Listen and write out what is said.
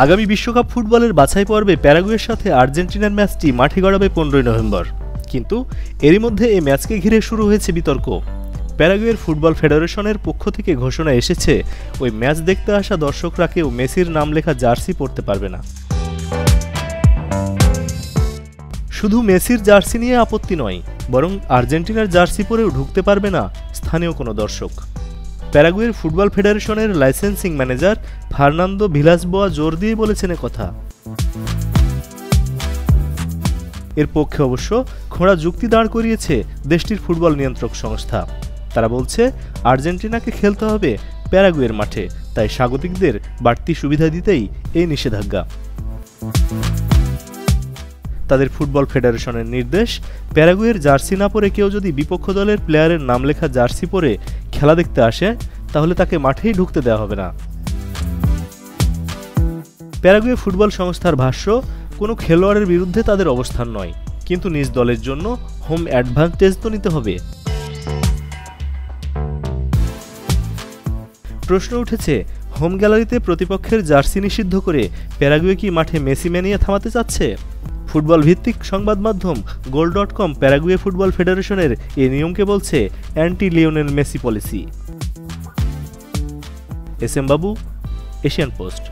আগামী বিশ্বকাপ ফুটবলের বাছাই পর্বে প্যারাগুয়ের সাথে আর্জেন্টিনার ম্যাচটি মাঠে গড়াবে 15 নভেম্বর। কিন্তু এরই মধ্যে এই ম্যাচকে ঘিরে শুরু হয়েছে বিতর্ক। প্যারাগুয়ের ফুটবল ফেডারেশনের পক্ষ থেকে ঘোষণা এসেছে, ওই ম্যাচ দেখতে আসা দর্শকরা কেউ মেসির নাম লেখা জার্সি পরতে পারবে না। শুধু মেসির জার্সি নিয়ে আপত্তি নয়, বরং আর্জেন্টিনার জার্সি পরেও ঢুকতে পারবে না স্থানীয় কোনো দর্শক। প্যারাগুয়ের ফুটবল ফেডারেশনের লাইসেন্সিং ম্যানেজার ফার্নান্দো ভিলাস-বোয়া জোর দিয়ে বলেছেন কথা। এর পক্ষে অবশ্য খোঁড়া যুক্তি দাঁড় করিয়েছে দেশটির ফুটবল নিয়ন্ত্রক সংস্থা। তারা বলছে, আর্জেন্টিনাকে খেলতে হবে প্যারাগুয়ের মাঠে, তাই স্বাগতিকদের বাড়তি সুবিধা দিতেই এই নিষেধাজ্ঞা। তাদের ফুটবল ফেডারেশনের নির্দেশ, প্যারাগুয়ের জার্সি না পরে কেউ যদি বিপক্ষ দলের প্লেয়ারের নাম লেখা জার্সি পরে খেলা দেখতে আসে, তাহলে তাকে মাঠেই ঢুকতে দেওয়া হবে না। প্যারাগুয়ে ফুটবল সংস্থার ভাষ্য, কোনো খেলোয়াড়ের বিরুদ্ধে তাদের অবস্থান নয়, কিন্তু নিজ দলের জন্য হোম অ্যাডভান্টেজ তো নিতে হবে। প্রশ্ন উঠেছে, হোম গ্যালারিতে প্রতিপক্ষের জার্সি নিষিদ্ধ করে প্যারাগুয়ে কি মাঠে মেসি ম্যানিয়া থামাতে চাচ্ছে? ফুটবল ভিত্তিক সংবাদ মাধ্যম গোল.com প্যারাগুয়ে ফুটবল ফেডারেশনের এই নিয়মকে বলছে anti Lionel Messi policy. S M Babu, Asian post.